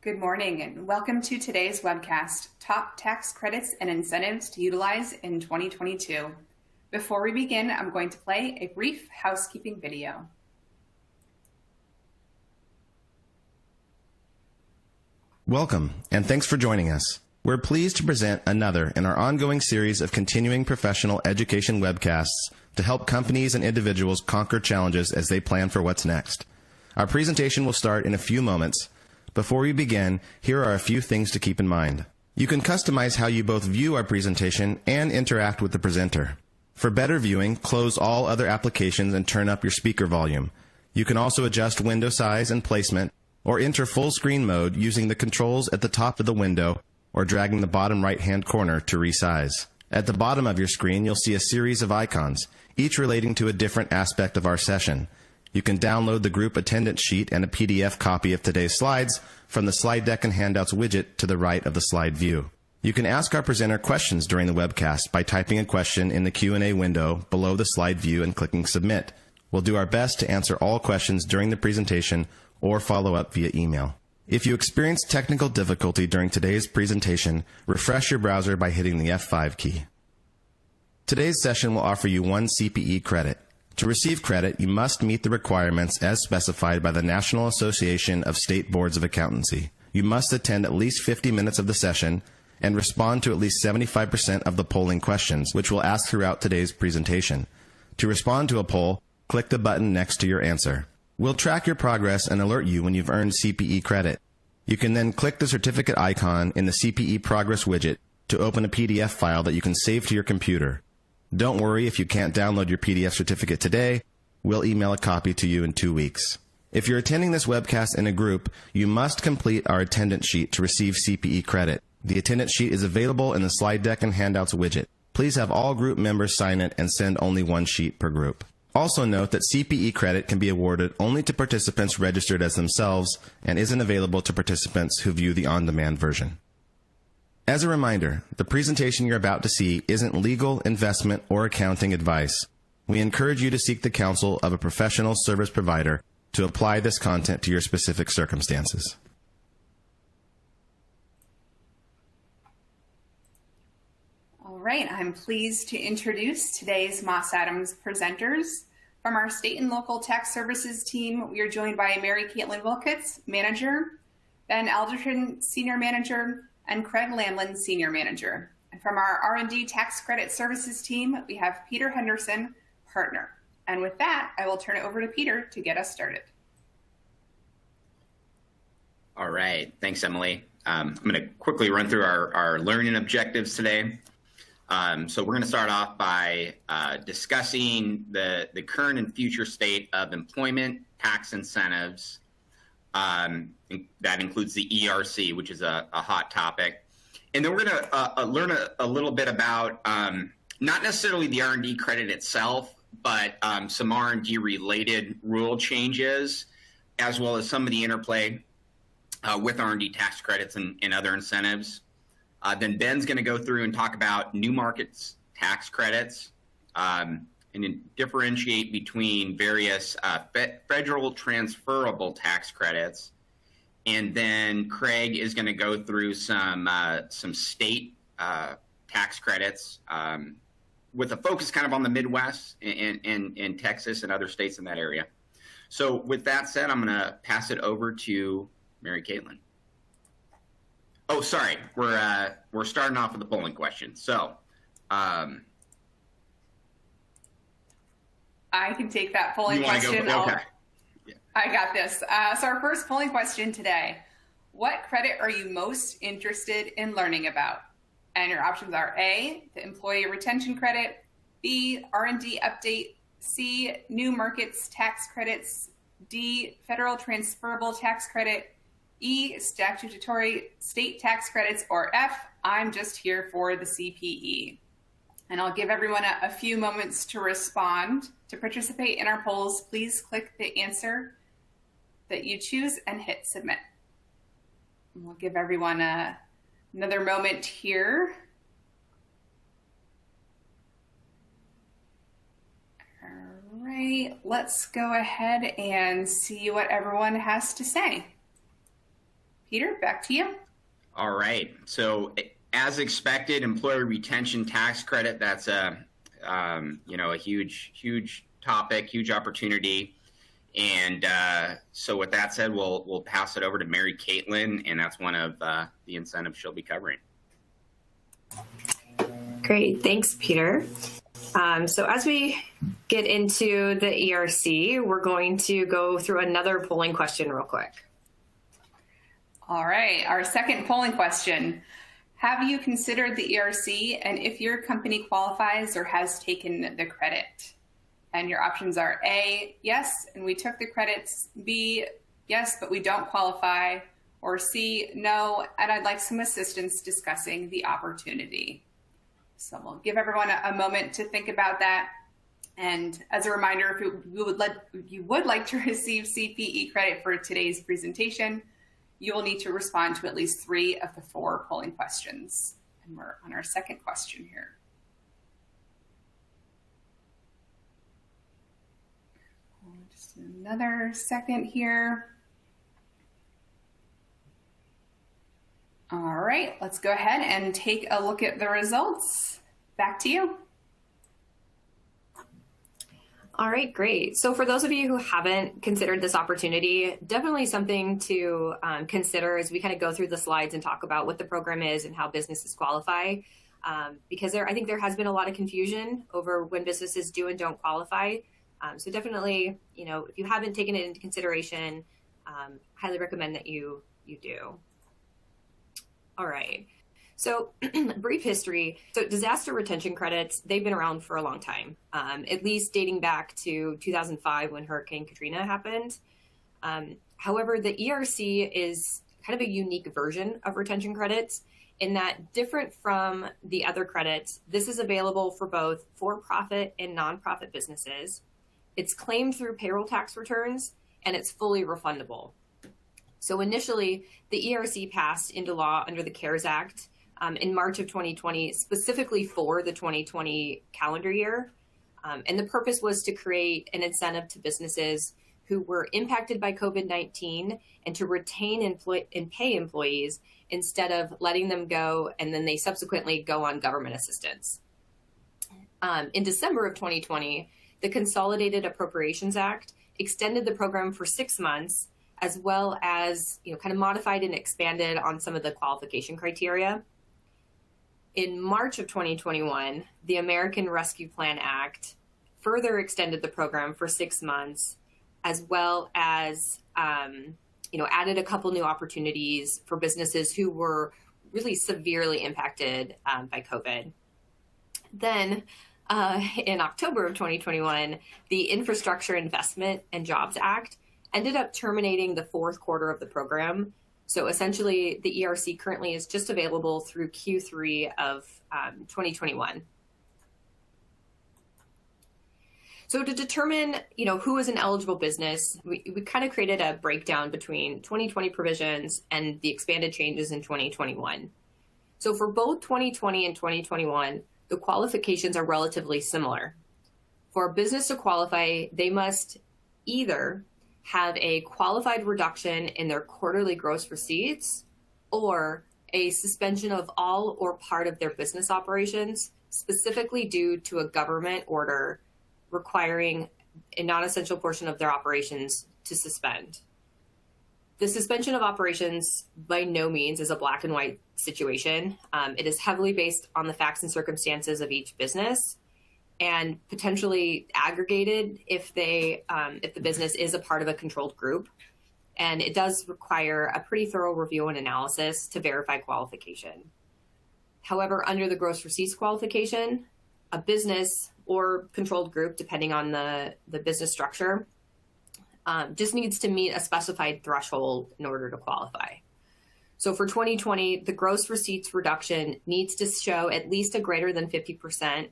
Good morning and welcome to today's webcast, Top Tax Credits and Incentives to Utilize in 2022. Before we begin, I'm going to play a brief housekeeping video. Welcome, and thanks for joining us. We're pleased to present another in our ongoing series of continuing professional education webcasts to help companies and individuals conquer challenges as they plan for what's next. Our presentation will start in a few moments. Before we begin, here are a few things to keep in mind. You can customize how you both view our presentation and interact with the presenter. For better viewing, close all other applications and turn up your speaker volume. You can also adjust window size and placement or enter full screen mode using the controls at the top of the window or dragging the bottom right-hand corner to resize. At the bottom of your screen, you'll see a series of icons, each relating to a different aspect of our session. You can download the group attendance sheet and a PDF copy of today's slides from the slide deck and handouts widget to the right of the slide view. You can ask our presenter questions during the webcast by typing a question in the Q&A window below the slide view and clicking submit. We'll do our best to answer all questions during the presentation or follow up via email. If you experience technical difficulty during today's presentation, refresh your browser by hitting the F5 key. Today's session will offer you one CPE credit. To receive credit, you must meet the requirements as specified by the National Association of State Boards of Accountancy. You must attend at least 50 minutes of the session and respond to at least 75% of the polling questions, which we'll ask throughout today's presentation. To respond to a poll, click the button next to your answer. We'll track your progress and alert you when you've earned CPE credit. You can then click the certificate icon in the CPE Progress widget to open a PDF file that you can save to your computer. Don't worry if you can't download your PDF certificate today. We'll email a copy to you in 2 weeks. If you're attending this webcast in a group, you must complete our attendance sheet to receive CPE credit. The attendance sheet is available in the slide deck and handouts widget. Please have all group members sign it and send only one sheet per group. Also note that CPE credit can be awarded only to participants registered as themselves and isn't available to participants who view the on-demand version. As a reminder, the presentation you're about to see isn't legal, investment, or accounting advice. We encourage you to seek the counsel of a professional service provider to apply this content to your specific circumstances. All right, I'm pleased to introduce today's Moss Adams presenters. From our state and local tax services team, we are joined by MaryCaitlin Willcuts, Manager, Ben Alderton, Senior Manager, and Craig Lammlin, Senior Manager. And from our R&D Tax Credit Services team, we have Peter Henderson, Partner. And with that, I will turn it over to Peter to get us started. All right, thanks, Emily. I'm going to quickly run through our learning objectives today. So we're going to start off by discussing the current and future state of employment tax incentives. That includes the ERC, which is a hot topic. And then we're going to learn a little bit about not necessarily the R&D credit itself, but some R&D related rule changes, as well as some of the interplay with R&D tax credits and other incentives. Then Ben's going to go through and talk about new markets tax credits and then differentiate between various federal transferable tax credits. And then Craig is going to go through some state tax credits with a focus kind of on the Midwest and Texas and other states in that area. So with that said, I'm going to pass it over to MaryCaitlin. Oh, sorry, we're starting off with the polling question. So I can take that polling question. Okay. I got this. So our first polling question today, what credit are you most interested in learning about? And your options are A, the Employee Retention Credit, B, R&D Update, C, New Markets Tax Credits, D, Federal Transferable Tax Credit, E, Statutory State Tax Credits, or F, I'm just here for the CPE. And I'll give everyone a few moments to respond. To participate in our polls, please click the answer that you choose and hit submit. And we'll give everyone another moment here. All right, let's go ahead and see what everyone has to say. Peter, back to you. All right. So as expected, employee retention tax credit, that's a huge topic, huge opportunity. And so with that said, we'll pass it over to MaryCaitlin, and that's one of the incentives she'll be covering. Great. Thanks, Peter. So as we get into the ERC, we're going to go through another polling question real quick. All right, our second polling question. Have you considered the ERC and if your company qualifies or has taken the credit? And your options are A, yes, and we took the credits, B, yes, but we don't qualify, or C, no, and I'd like some assistance discussing the opportunity. So we'll give everyone a moment to think about that. And as a reminder, if you would like to receive CPE credit for today's presentation, you will need to respond to at least 3 of the 4 polling questions. And we're on our second question here. Just another second here. All right, let's go ahead and take a look at the results. Back to you. All right, great. So for those of you who haven't considered this opportunity, definitely something to consider as we kind of go through the slides and talk about what the program is and how businesses qualify. Because I think there has been a lot of confusion over when businesses do and don't qualify. So definitely, if you haven't taken it into consideration, highly recommend that you do. All right. So brief history. So disaster retention credits, they've been around for a long time, at least dating back to 2005 when Hurricane Katrina happened. However, the ERC is kind of a unique version of retention credits in that, different from the other credits, this is available for both for-profit and nonprofit businesses. It's claimed through payroll tax returns, and it's fully refundable. So initially, the ERC passed into law under the CARES Act in March of 2020, specifically for the 2020 calendar year. And the purpose was to create an incentive to businesses who were impacted by COVID-19 and to retain and pay employees instead of letting them go and then they subsequently go on government assistance. In December of 2020, the Consolidated Appropriations Act extended the program for 6 months, as well as kind of modified and expanded on some of the qualification criteria. In March of 2021, the American Rescue Plan Act further extended the program for 6 months, as well as added a couple new opportunities for businesses who were really severely impacted by COVID. Then in October of 2021, the Infrastructure Investment and Jobs Act ended up terminating the 4th quarter of the program. So essentially, the ERC currently is just available through Q3 of 2021. So to determine, who is an eligible business, we kind of created a breakdown between 2020 provisions and the expanded changes in 2021. So for both 2020 and 2021, the qualifications are relatively similar. For a business to qualify, they must either have a qualified reduction in their quarterly gross receipts or a suspension of all or part of their business operations, specifically due to a government order requiring a non-essential portion of their operations to suspend. The suspension of operations by no means is a black and white situation. It is heavily based on the facts and circumstances of each business, and potentially aggregated if the business is a part of a controlled group. And it does require a pretty thorough review and analysis to verify qualification. However, under the gross receipts qualification, a business or controlled group, depending on the business structure, just needs to meet a specified threshold in order to qualify. So for 2020, the gross receipts reduction needs to show at least a greater than 50%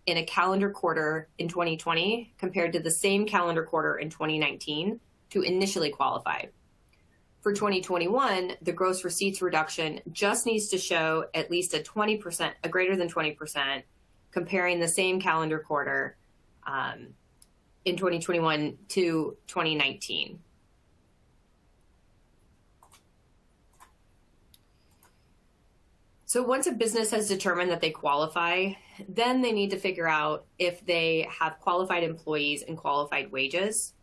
in a calendar quarter in 2020 compared to the same calendar quarter in 2019 to initially qualify. For 2021, the gross receipts reduction just needs to show at least a greater than 20%, comparing the same calendar quarter in 2021 to 2019. So once a business has determined that they qualify, then they need to figure out if they have qualified employees and qualified wages.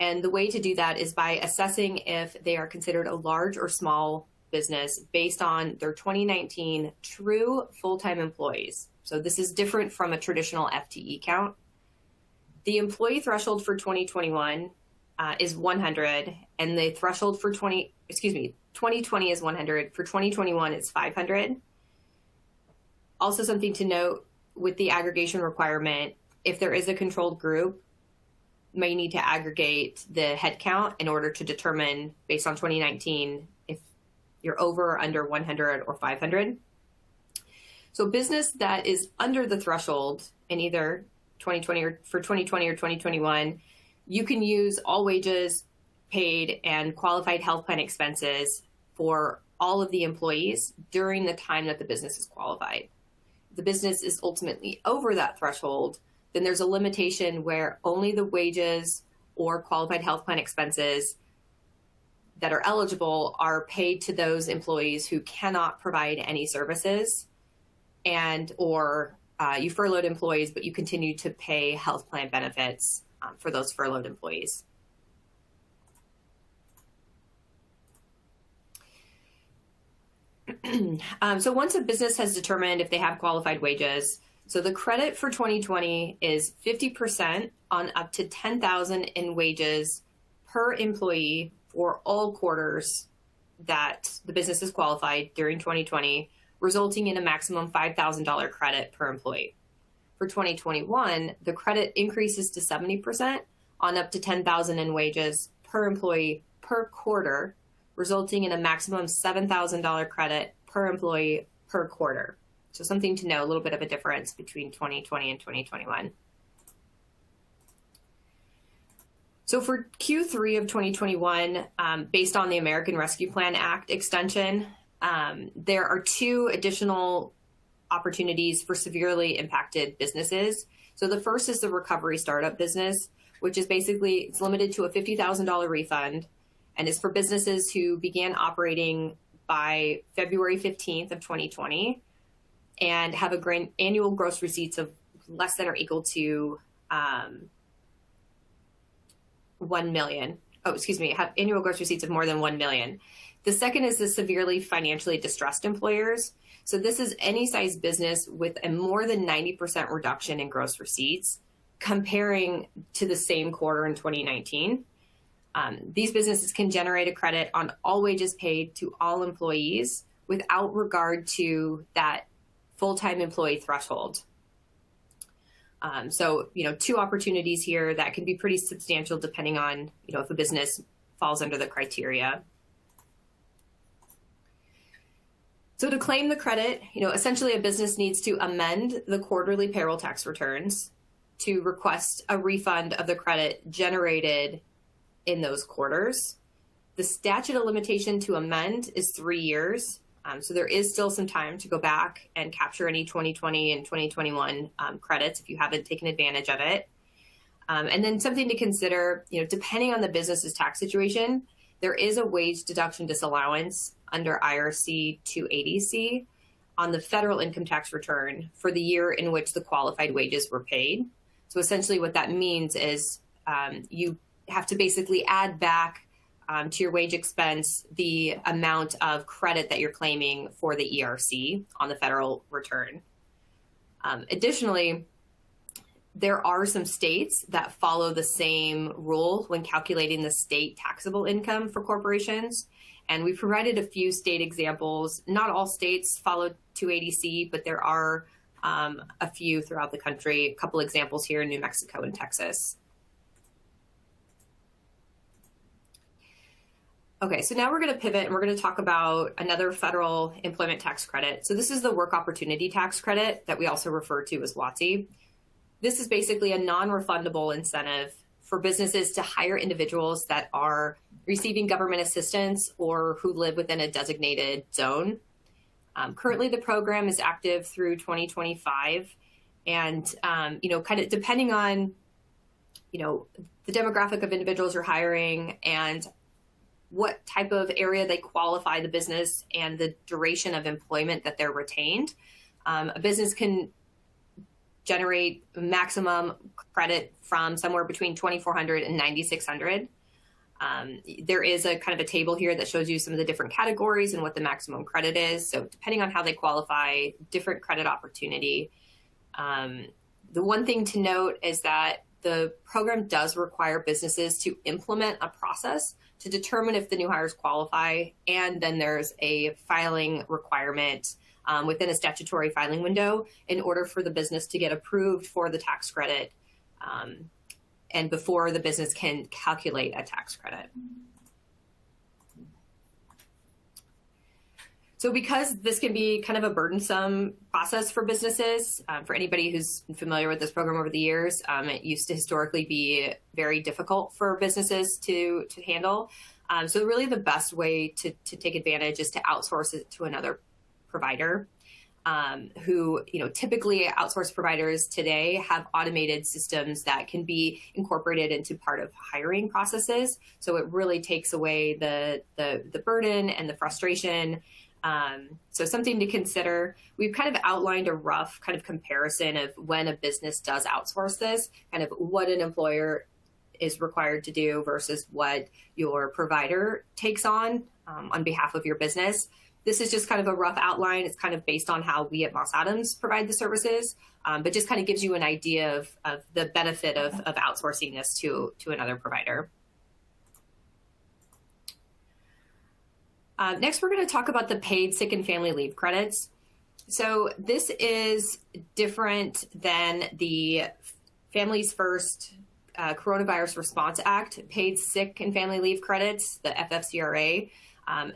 And the way to do that is by assessing if they are considered a large or small business based on their 2019 true full-time employees. So this is different from a traditional FTE count. The employee threshold for 2021 is 100, and the threshold for 2020 is 100. For 2021, it's 500. Also something to note with the aggregation requirement, if there is a controlled group, you may need to aggregate the headcount in order to determine, based on 2019, if you're over or under 100 or 500. So business that is under the threshold in either 2020 or for 2020 or 2021, you can use all wages paid and qualified health plan expenses for all of the employees during the time that the business is qualified. If the business is ultimately over that threshold, then there's a limitation where only the wages or qualified health plan expenses that are eligible are paid to those employees who cannot provide any services, and or you furloughed employees, but you continue to pay health plan benefits for those furloughed employees. So once a business has determined if they have qualified wages, so the credit for 2020 is 50% on up to $10,000 in wages per employee for all quarters that the business is qualified during 2020, resulting in a maximum $5,000 credit per employee. For 2021, the credit increases to 70% on up to $10,000 in wages per employee per quarter, resulting in a maximum $7,000 credit per employee per quarter. So something to know, a little bit of a difference between 2020 and 2021. So for Q3 of 2021, based on the American Rescue Plan Act extension, there are 2 additional opportunities for severely impacted businesses. So the first is the recovery startup business, which is basically, it's limited to a $50,000 refund and is for businesses who began operating by February 15th of 2020 and have annual gross receipts of less than or equal to 1 million. Have annual gross receipts of more than 1 million. The second is the severely financially distressed employers. So this is any size business with a more than 90% reduction in gross receipts comparing to the same quarter in 2019. These businesses can generate a credit on all wages paid to all employees without regard to that full-time employee threshold. So, 2 opportunities here that can be pretty substantial depending on, if a business falls under the criteria. So to claim the credit, essentially a business needs to amend the quarterly payroll tax returns to request a refund of the credit generated in those quarters. The statute of limitation to amend is 3 years. So there is still some time to go back and capture any 2020 and 2021 credits if you haven't taken advantage of it. And then something to consider, depending on the business's tax situation, there is a wage deduction disallowance under IRC 280C on the federal income tax return for the year in which the qualified wages were paid. So essentially what that means is you have to basically add back to your wage expense the amount of credit that you're claiming for the ERC on the federal return. Additionally, there are some states that follow the same rule when calculating the state taxable income for corporations. And we provided a few state examples. Not all states follow 280C, but there are a few throughout the country, a couple examples here in New Mexico and Texas. Okay, so now we're going to pivot and we're going to talk about another federal employment tax credit. So this is the Work Opportunity Tax Credit that we also refer to as WOTC. This is basically a non-refundable incentive for businesses to hire individuals that are receiving government assistance or who live within a designated zone. Currently, the program is active through 2025, and kind of depending on the demographic of individuals you're hiring and what type of area they qualify the business and the duration of employment that they're retained. A business can generate maximum credit from somewhere between $2,400 and $9,600. There is a kind of a table here that shows you some of the different categories and what the maximum credit is. So depending on how they qualify, different credit opportunity. The one thing to note is that the program does require businesses to implement a process to determine if the new hires qualify. And then there's a filing requirement within a statutory filing window in order for the business to get approved for the tax credit and before the business can calculate a tax credit. So because this can be kind of a burdensome process for businesses, for anybody who's been familiar with this program over the years, it used to historically be very difficult for businesses to handle. So really the best way to take advantage is to outsource it to another provider. Who, typically outsourced providers today have automated systems that can be incorporated into part of hiring processes. So it really takes away the burden and the frustration. So something to consider. We've kind of outlined a rough kind of comparison of when a business does outsource this, kind of what an employer is required to do versus what your provider takes on behalf of your business. This is just kind of a rough outline. It's kind of based on how we at Moss Adams provide the services, but just kind of gives you an idea of the benefit of outsourcing this to another provider. Next, we're going to talk about the paid sick and family leave credits. So this is different than the Families First Coronavirus Response Act paid sick and family leave credits, the FFCRA.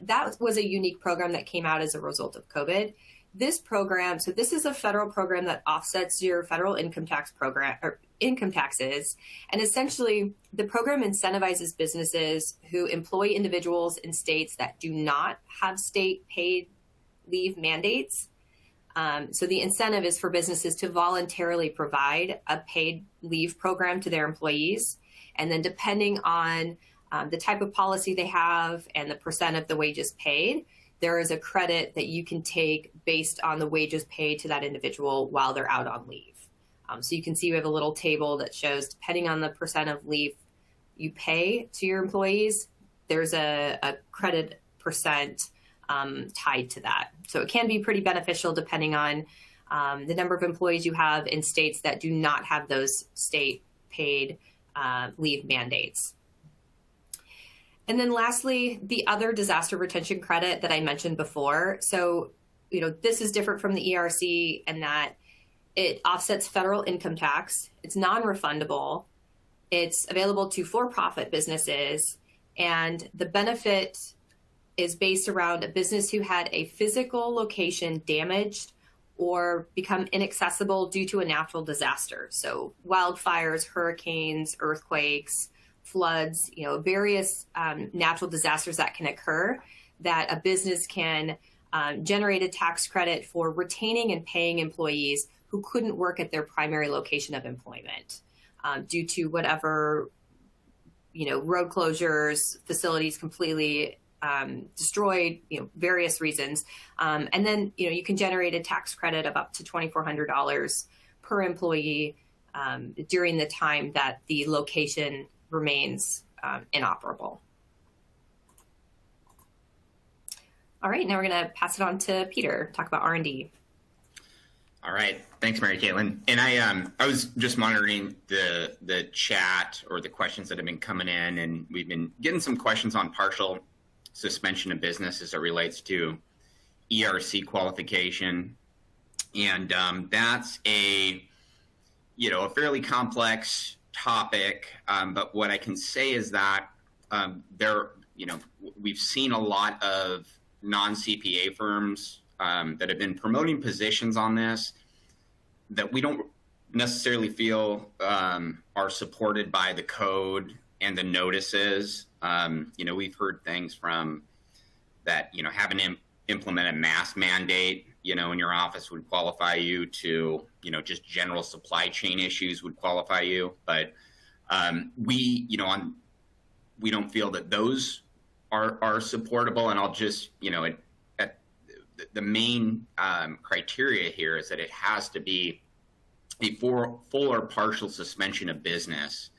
That was a unique program that came out as a result of COVID. This program, so this is a federal program that offsets your federal income tax program or income taxes. And essentially, the program incentivizes businesses who employ individuals in states that do not have state paid leave mandates. So the incentive is for businesses to voluntarily provide a paid leave program to their employees. And then depending on the type of policy they have and the percent of the wages paid, there is a credit that you can take based on the wages paid to that individual while they're out on leave. So you can see we have a little table that shows depending on the percent of leave you pay to your employees, there's a credit percent tied to that. So it can be pretty beneficial depending on the number of employees you have in states that do not have those state paid leave mandates. And then lastly, the other disaster retention credit that I mentioned before. So, this is different from the ERC in that it offsets federal income tax. It's non-refundable. It's available to for-profit businesses. And the benefit is based around a business who had a physical location damaged or become inaccessible due to a natural disaster. So wildfires, hurricanes, earthquakes, floods, various natural disasters that can occur, that a business can generate a tax credit for retaining and paying employees who couldn't work at their primary location of employment due to whatever, road closures, facilities completely destroyed, various reasons. And then, you can generate a tax credit of up to $2,400 per employee during the time that the location remains inoperable. All right, now we're going to pass it on to Peter, talk about R&D. All right, thanks, Mary-Caitlin. And I was just monitoring the chat or the questions that have been coming in, and we've been getting some questions on partial suspension of business as it relates to ERC qualification, and that's a fairly complex topic, but what I can say is that we've seen a lot of non-CPA firms that have been promoting positions on this that we don't necessarily feel are supported by the code and the notices. We've heard things from that, having to implement a mask mandate, in your office would qualify you to, just general supply chain issues would qualify you. But we don't feel that those are supportable, and I'll just, the main criteria here is that it has to be a full or partial suspension of business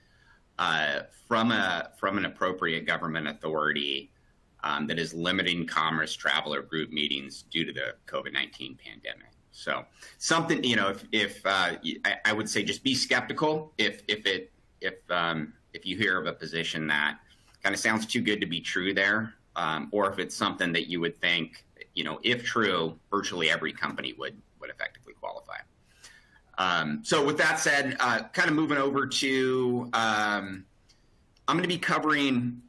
from an appropriate government authority that is limiting commerce, travel, or group meetings due to the COVID-19 pandemic. So something, if I would say just be skeptical if you hear of a position that kind of sounds too good to be true there, or if it's something that you would think, if true, virtually every company would effectively qualify. So with that said, kind of moving over to, I'm going to be covering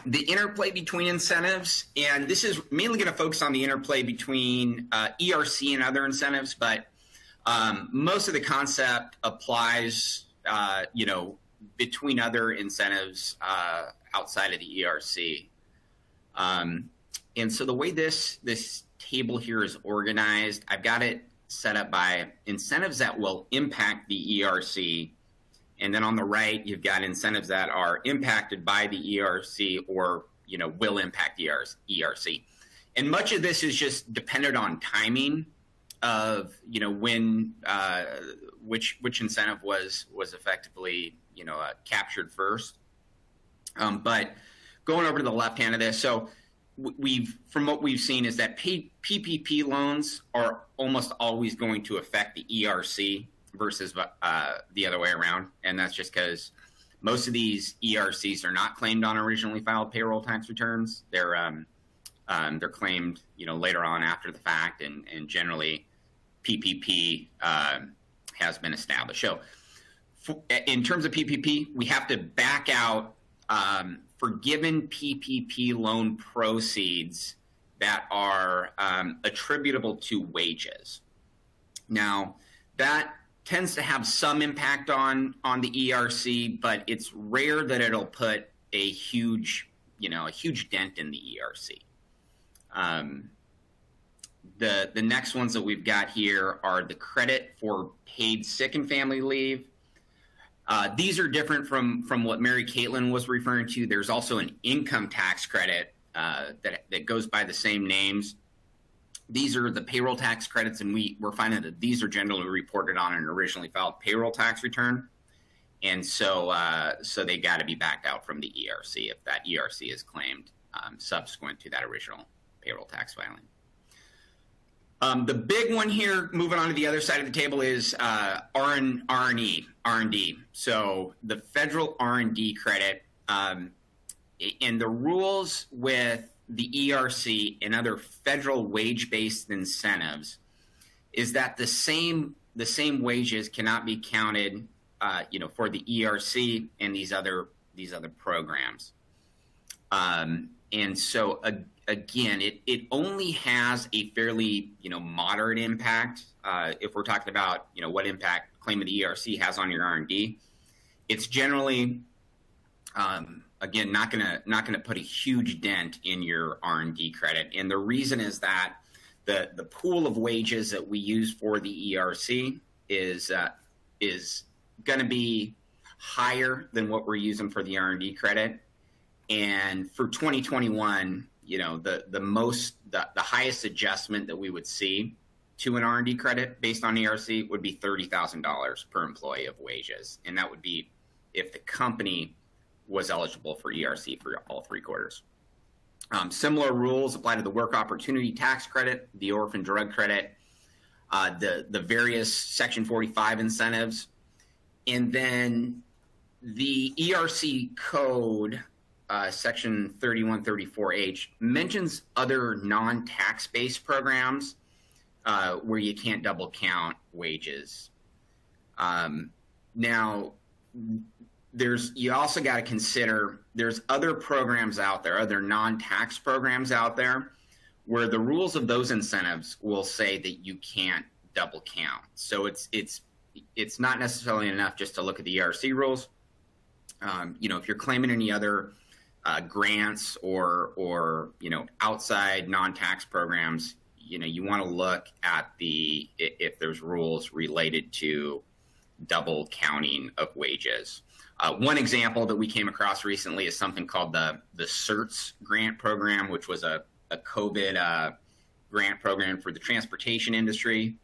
the interplay between incentives, and this is mainly going to focus on the interplay between ERC and other incentives, but most of the concept applies, between other incentives outside of the ERC. And so the way this table here is organized, I've got it set up by incentives that will impact the ERC. And then on the right, you've got incentives that are impacted by the ERC or, will impact the ERC. And much of this is just dependent on timing of, when, which incentive was effectively, captured first. But going over to the left hand of this, so from what we've seen is that PPP loans are almost always going to affect the ERC versus the other way around. And that's just because most of these ERCs are not claimed on originally filed payroll tax returns. They're claimed, later on after the fact, and generally PPP has been established. So in terms of PPP, we have to back out forgiven PPP loan proceeds that are attributable to wages. Now, that tends to have some impact on the ERC, but it's rare that it'll put a huge dent in the ERC. The next ones that we've got here are the credit for paid sick and family leave. These are different from what MaryCaitlin was referring to. There's also an income tax credit that goes by the same names. These are the payroll tax credits, and we're finding that these are generally reported on an originally filed payroll tax return. And so they got to be backed out from the ERC if that ERC is claimed subsequent to that original payroll tax filing. The big one here, moving on to the other side of the table, is R&D. So the federal R&D credit, and the rules with the ERC and other federal wage-based incentives is that the same wages cannot be counted, for the ERC and these other programs. And so again, it only has a fairly moderate impact if we're talking about what impact claim of the ERC has on your R&D. It's generally again not gonna put a huge dent in your R&D credit, and the reason is that the pool of wages that we use for the ERC is going to be higher than what we're using for the R&D credit. And for 2021, the highest adjustment that we would see to an R&D credit based on ERC would be $30,000 per employee of wages, and that would be if the company was eligible for ERC for all 3 quarters. Similar rules apply to the work opportunity tax credit, the orphan drug credit, the various Section 45 incentives, and then the ERC code. Section 3134H mentions other non-tax-based programs where you can't double count wages. Now, you also got to consider there's other programs out there, other non-tax programs out there, where the rules of those incentives will say that you can't double count. So it's not necessarily enough just to look at the ERC rules. If you're claiming any other grants or outside non-tax programs, you want to look at if there's rules related to double counting of wages. One example that we came across recently is something called the Certs grant program, which was a COVID grant program for the transportation industry.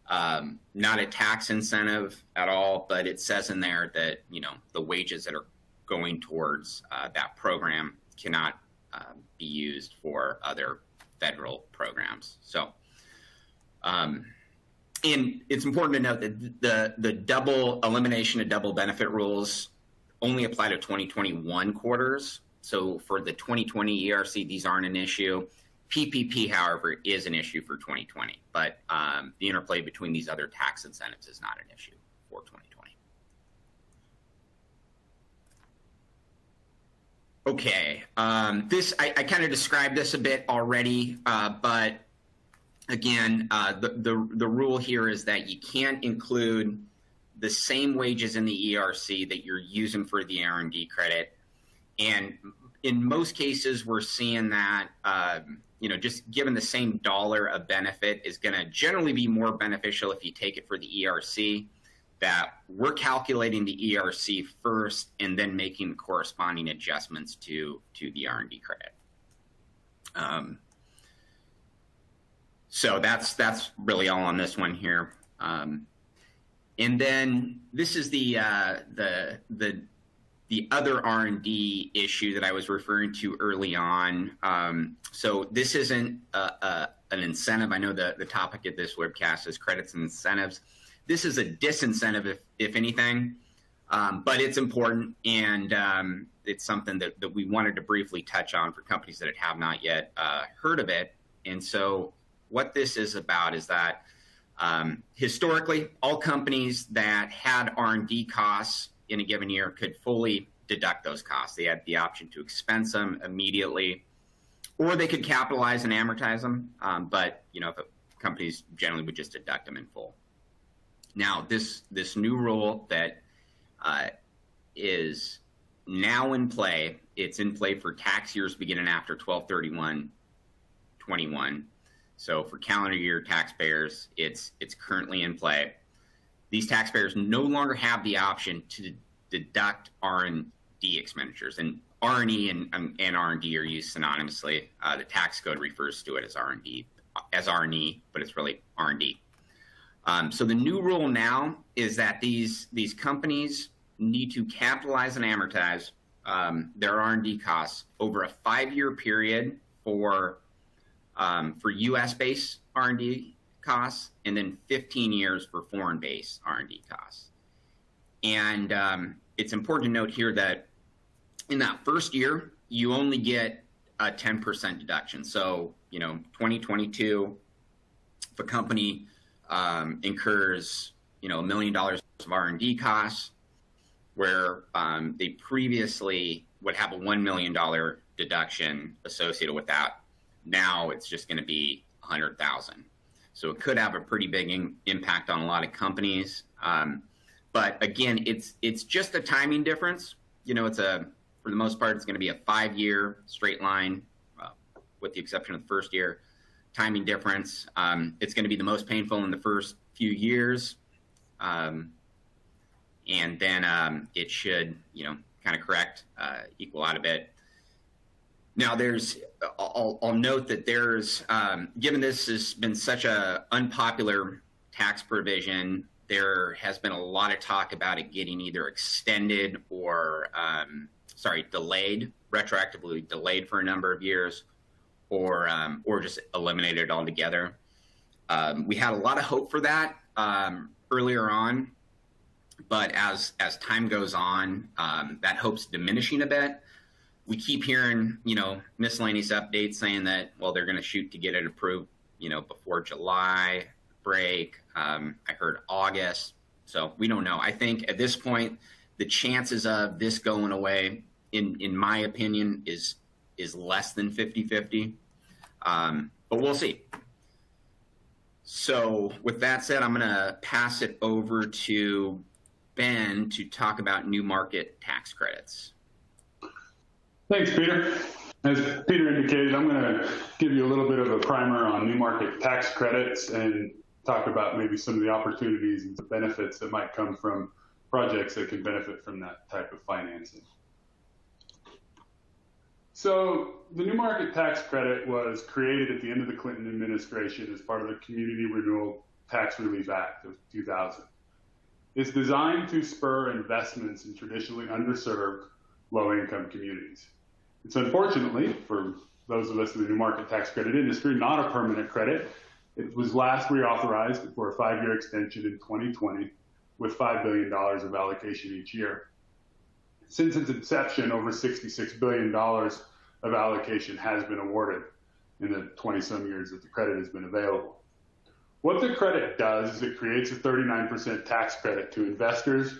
Not a tax incentive at all, but it says in there that, the wages that are going towards that program cannot be used for other federal programs. So, and it's important to note that the elimination of double benefit rules only apply to 2021 quarters. So for the 2020 ERC, these aren't an issue. PPP, however, is an issue for 2020, but the interplay between these other tax incentives is not an issue for 2020. Okay, I kind of described this a bit already, but again, the rule here is that you can't include the same wages in the ERC that you're using for the R&D credit, and in most cases, we're seeing that just given the same dollar of benefit is going to generally be more beneficial if you take it for the ERC, that we're calculating the ERC first and then making corresponding adjustments to the R&D credit. So that's really all on this one here. And then this is the other R&D issue that I was referring to early on. So this isn't an incentive. I know the topic of this webcast is credits and incentives. This is a disincentive, if anything, but it's important, and it's something that we wanted to briefly touch on for companies that have not yet heard of it. And so what this is about is that historically, all companies that had R&D costs in a given year could fully deduct those costs. They had the option to expense them immediately, or they could capitalize and amortize them. But companies generally would just deduct them in full. Now, this new rule that is now in play, it's in play for tax years beginning after 12/31/21. So for calendar year taxpayers, it's currently in play. These taxpayers no longer have the option to deduct R&D expenditures, and R&E and R&D are used synonymously. The tax code refers to it as R&D, as R&E, but it's really R&D. So the new rule now is that these companies need to capitalize and amortize their R&D costs over a 5-year period for U.S.-based R&D costs, and then 15 years for foreign-based R&D costs. And it's important to note here that in that first year, you only get a 10% deduction. So, 2022, if a company incurs, $1 million of R&D costs, where they previously would have a $1 million deduction associated with that, now it's just going to be $100,000. So it could have a pretty big impact on a lot of companies. But again, it's just a timing difference. For the most part, it's going to be a 5-year straight line, with the exception of the first year. Timing difference. It's going to be the most painful in the first few years. And then it should, kind of correct, equal out a bit. Now, I'll note that there's, given this has been such an unpopular tax provision, there has been a lot of talk about it getting either extended or, delayed, retroactively delayed for a number of years, or just eliminated altogether. We had a lot of hope for that earlier on, but as time goes on, that hope's diminishing a bit. We keep hearing, miscellaneous updates saying that, well, they're going to shoot to get it approved, before July break. I heard August. So we don't know. I think at this point, the chances of this going away, in my opinion, is less than 50-50. But we'll see. So with that said, I'm going to pass it over to Ben to talk about new market tax credits. Thanks, Peter. As Peter indicated, I'm going to give you a little bit of a primer on new market tax credits and talk about maybe some of the opportunities and the benefits that might come from projects that can benefit from that type of financing. So the New Market Tax Credit was created at the end of the Clinton administration as part of the Community Renewable Tax Relief Act of 2000. It's designed to spur investments in traditionally underserved low-income communities. It's unfortunately, for those of us in the New Market Tax Credit industry, not a permanent credit. It was last reauthorized for a 5-year extension in 2020 with $5 billion of allocation each year. Since its inception, over $66 billion of allocation has been awarded in the 20-some years that the credit has been available. What the credit does is it creates a 39% tax credit to investors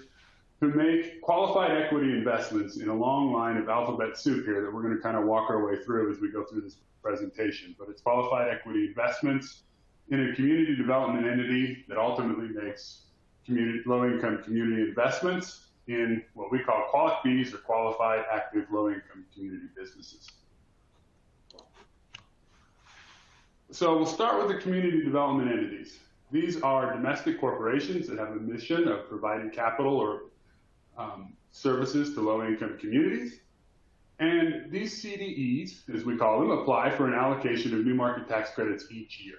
who make qualified equity investments in a long line of alphabet soup here that we're going to kind of walk our way through as we go through this presentation. But it's qualified equity investments in a community development entity that ultimately makes low-income community investments in what we call QualiFBs, or qualified active low-income community businesses. So we'll start with the community development entities. These are domestic corporations that have a mission of providing capital or services to low-income communities. And these CDEs, as we call them, apply for an allocation of New Market Tax Credits each year.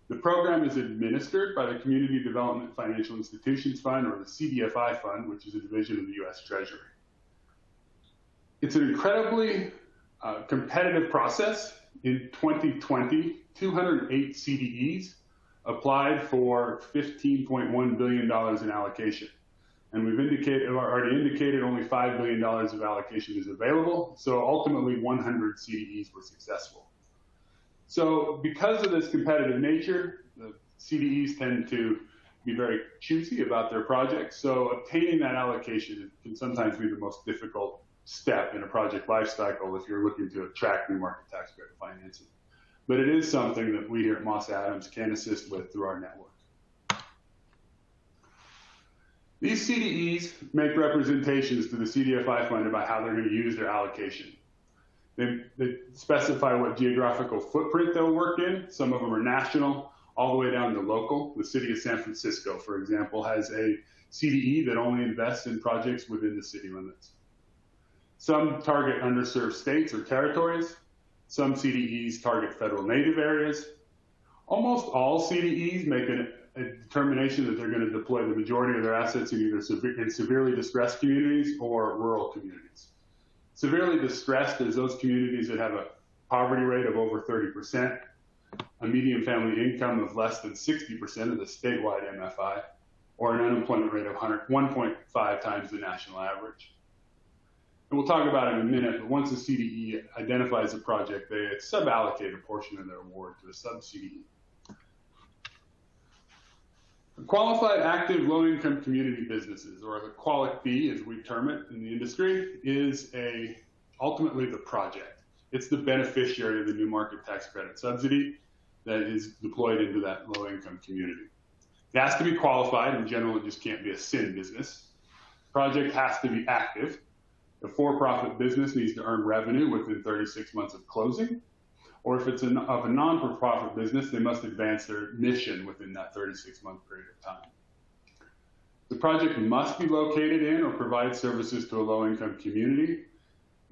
The program is administered by the Community Development Financial Institutions Fund, or the CDFI Fund, which is a division of the U.S. Treasury. It's an incredibly competitive process. In 2020, 208 CDEs applied for $15.1 billion in allocation. And we've already indicated only $5 billion of allocation is available. So ultimately 100 CDEs were successful. So because of this competitive nature, the CDEs tend to be very choosy about their projects. So obtaining that allocation can sometimes be the most difficult step in a project life cycle if you're looking to attract New Market Tax Credit financing. But it is something that we here at Moss Adams can assist with through our network. These CDEs make representations to the CDFI Fund about how they're going to use their allocation. They specify what geographical footprint they'll work in. Some of them are national, all the way down to local. The city of San Francisco, for example, has a CDE that only invests in projects within the city limits. Some target underserved states or territories. Some CDEs target federal native areas. Almost all CDEs make a determination that they're going to deploy the majority of their assets in either severely distressed communities or rural communities. Severely distressed is those communities that have a poverty rate of over 30%, a median family income of less than 60% of the statewide MFI, or an unemployment rate of 1.5 times the national average. And we'll talk about it in a minute, but once a CDE identifies a project, they sub-allocate a portion of their award to a sub-CDE. Qualified active low-income community businesses, or the QualiFB as we term it in the industry, is ultimately the project. It's the beneficiary of the New Market Tax Credit subsidy that is deployed into that low-income community. It has to be qualified. In general, it just can't be a sin business. Project has to be active. The for-profit business needs to earn revenue within 36 months of closing. Or if it's of a non-for-profit business, they must advance their mission within that 36-month period of time. The project must be located in or provide services to a low-income community.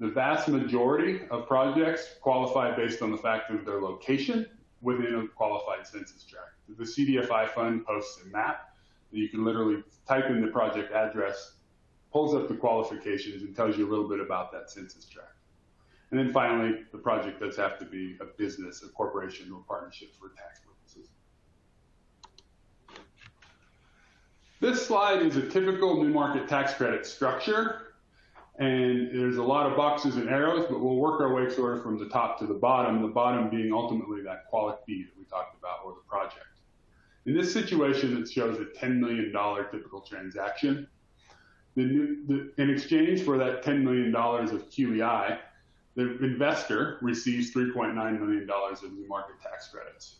The vast majority of projects qualify based on the fact of their location within a qualified census tract. The CDFI Fund posts a map that you can literally type in the project address, pulls up the qualifications, and tells you a little bit about that census tract. And then finally, the project does have to be a business, a corporation, or partnership for tax purposes. This slide is a typical New Market Tax Credit structure. And there's a lot of boxes and arrows, but we'll work our way sort of from the top to the bottom being ultimately that QualiFB that we talked about, or the project. In this situation, it shows a $10 million typical transaction. In exchange for that $10 million of QEI, the investor receives $3.9 million of New Market Tax Credits.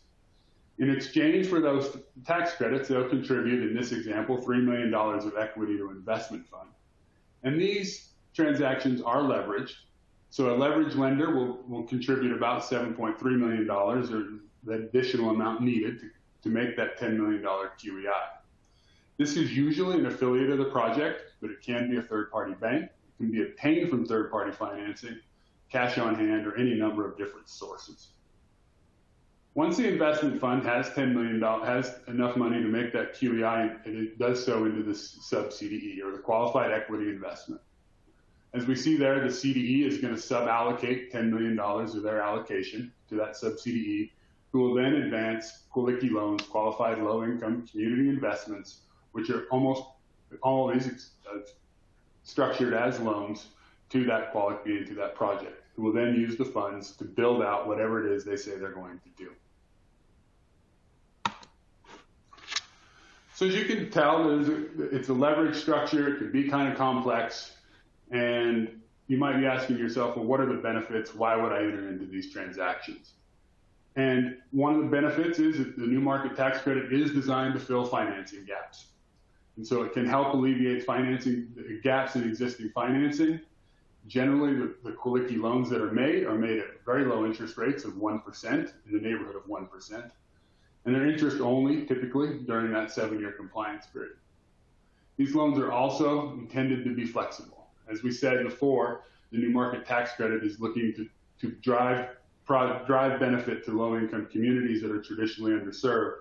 In exchange for those tax credits, they'll contribute, in this example, $3 million of equity to an investment fund. And these transactions are leveraged. So a leveraged lender will contribute about $7.3 million, or the additional amount needed to make that $10 million QEI. This is usually an affiliate of the project, but it can be a third-party bank. It can be obtained from third-party financing, cash on hand, or any number of different sources. Once the investment fund has $10 million, has enough money to make that QEI, and it does so into this sub-CDE, or the qualified equity investment. As we see there, the CDE is going to sub-allocate $10 million of their allocation to that sub-CDE, who will then advance QLICI loans, qualified low-income community investments, which are almost always structured as loans to that QLICI and to that project, who will then use the funds to build out whatever it is they say they're going to do. So as you can tell, it's a leverage structure. It can be kind of complex. And you might be asking yourself, well, what are the benefits? Why would I enter into these transactions? And one of the benefits is that the new market tax credit is designed to fill financing gaps. And so it can help alleviate financing gaps in existing financing. Generally, the QLICI loans that are made at very low interest rates of 1%, in the neighborhood of 1%. And they're interest only, typically, during that 7-year compliance period. These loans are also intended to be flexible. As we said before, the new market tax credit is looking to drive benefit to low-income communities that are traditionally underserved.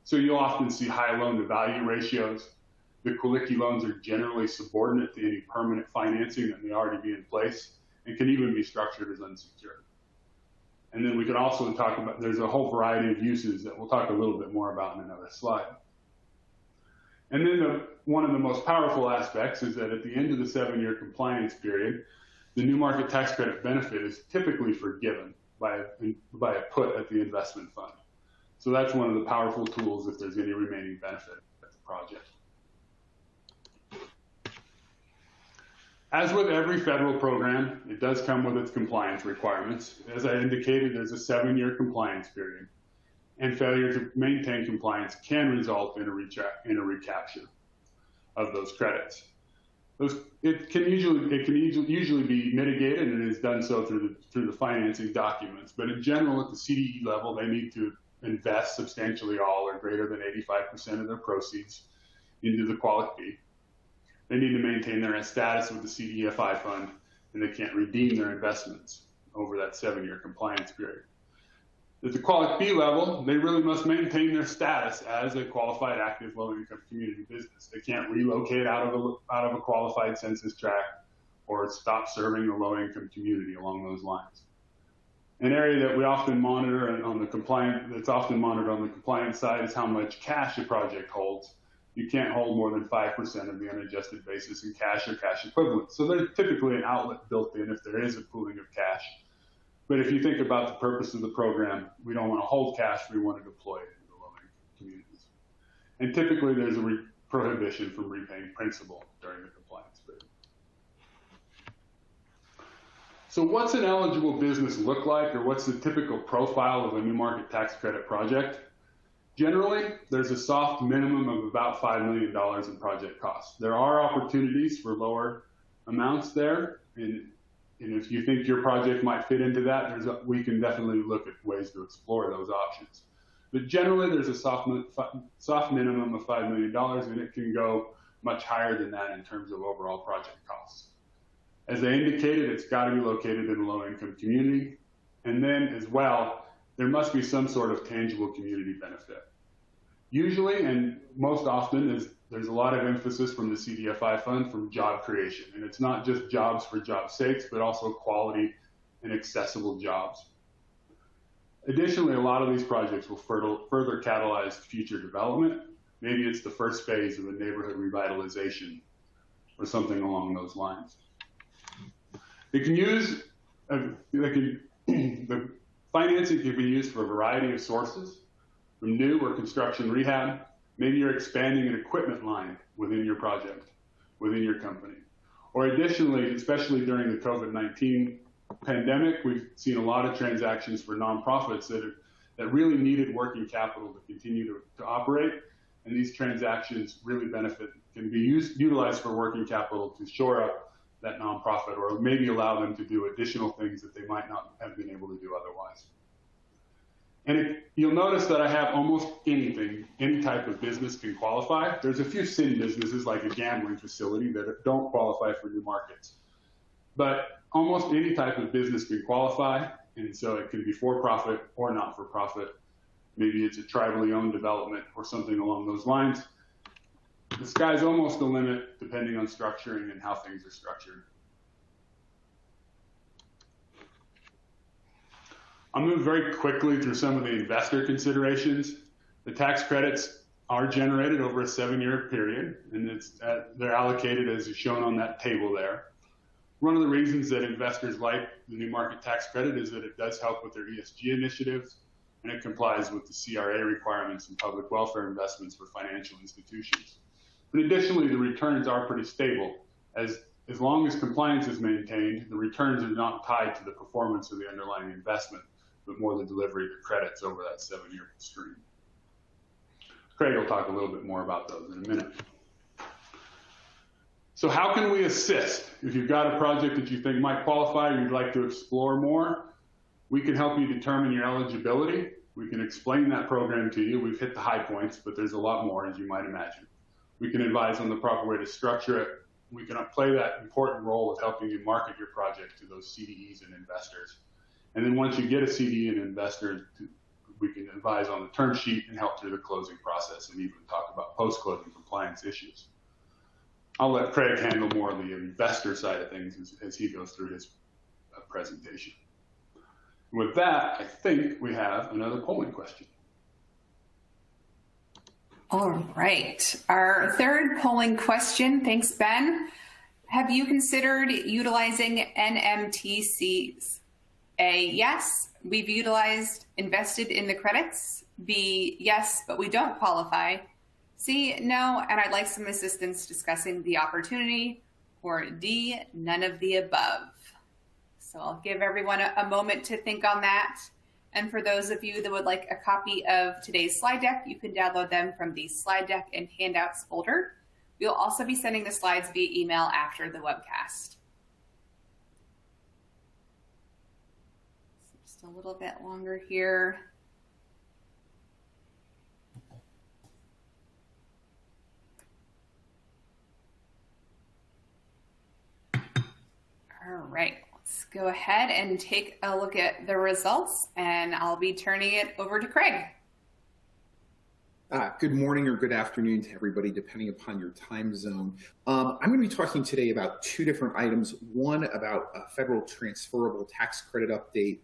So you'll often see high loan-to-value ratios. The QLICI loans are generally subordinate to any permanent financing that may already be in place and can even be structured as unsecured. And then we can also talk about, there's a whole variety of uses that we'll talk a little bit more about in another slide. And then one of the most powerful aspects is that at the end of the 7-year compliance period, the new market tax credit benefit is typically forgiven by a put at the investment fund. So that's one of the powerful tools if there's any remaining benefit at the project. As with every federal program, it does come with its compliance requirements. As I indicated, there's a 7-year compliance period, and failure to maintain compliance can result in a recapture of those credits. It can usually be mitigated, and it is done so through the financing documents. But in general, at the CDE level, they need to invest substantially all or greater than 85% of their proceeds into the QLICI. They need to maintain their status with the CDFI fund, and they can't redeem their investments over that 7-year compliance period. At the QLICI level, they really must maintain their status as a qualified active low-income community business. They can't relocate out of a qualified census tract or stop serving the low-income community along those lines. An area that we often monitor on the compliance side is how much cash a project holds. You can't hold more than 5% of the unadjusted basis in cash or cash equivalents. So there's typically an outlet built in if there is a pooling of cash. But if you think about the purpose of the program, we don't want to hold cash, we want to deploy it into low-income communities. And typically there's a prohibition from repaying principal during the compliance period. So what's an eligible business look like, or what's the typical profile of a new market tax credit project? Generally, there's a soft minimum of about $5 million in project costs. There are opportunities for lower amounts there, and if you think your project might fit into that, we can definitely look at ways to explore those options. But generally, there's a soft minimum of $5 million, and it can go much higher than that in terms of overall project costs. As I indicated, it's got to be located in a low-income community, and then as well, there must be some sort of tangible community benefit. Usually, and most often, there's a lot of emphasis from the CDFI fund from job creation. And it's not just jobs for job's sakes, but also quality and accessible jobs. Additionally, a lot of these projects will further catalyze future development. Maybe it's the first phase of a neighborhood revitalization or something along those lines. The financing can be used for a variety of sources, from new or construction rehab. Maybe you're expanding an equipment line within your project, within your company. Or additionally, especially during the COVID-19 pandemic, we've seen a lot of transactions for nonprofits that really needed working capital to continue to operate. And these transactions really can be utilized for working capital to shore up that nonprofit, or maybe allow them to do additional things that they might not have been able to do otherwise. And you'll notice that I have almost anything, any type of business can qualify. There's a few sin businesses like a gambling facility that don't qualify for new markets. But almost any type of business can qualify, and so it can be for-profit or not-for-profit. Maybe it's a tribally owned development or something along those lines. The sky's almost the limit depending on structuring and how things are structured. I'll move very quickly through some of the investor considerations. The tax credits are generated over a 7-year period, and they're allocated as is shown on that table there. One of the reasons that investors like the new market tax credit is that it does help with their ESG initiatives, and it complies with the CRA requirements and public welfare investments for financial institutions. But additionally, the returns are pretty stable. As long as compliance is maintained, the returns are not tied to the performance of the underlying investment, but more the delivery of the credits over that 7-year stream. Craig will talk a little bit more about those in a minute. So how can we assist? If you've got a project that you think might qualify or you'd like to explore more, we can help you determine your eligibility. We can explain that program to you. We've hit the high points, but there's a lot more, as you might imagine. We can advise on the proper way to structure it. We can play that important role with helping you market your project to those CDEs and investors. And then once you get a CDE and investor, we can advise on the term sheet and help through the closing process and even talk about post-closing compliance issues. I'll let Craig handle more of the investor side of things as he goes through his presentation. With that, I think we have another polling question. All right. Our third polling question, thanks, Ben. Have you considered utilizing NMTCs? A, yes, we've utilized, invested in the credits. B, yes, but we don't qualify. C, no, and I'd like some assistance discussing the opportunity. Or D, none of the above. So I'll give everyone a moment to think on that. And for those of you that would like a copy of today's slide deck, you can download them from the slide deck and handouts folder. We'll also be sending the slides via email after the webcast. So just a little bit longer here. All right. Let's go ahead and take a look at the results, and I'll be turning it over to Craig. Good morning or good afternoon to everybody, depending upon your time zone. I'm going to be talking today about two different items. One about a federal transferable tax credit update,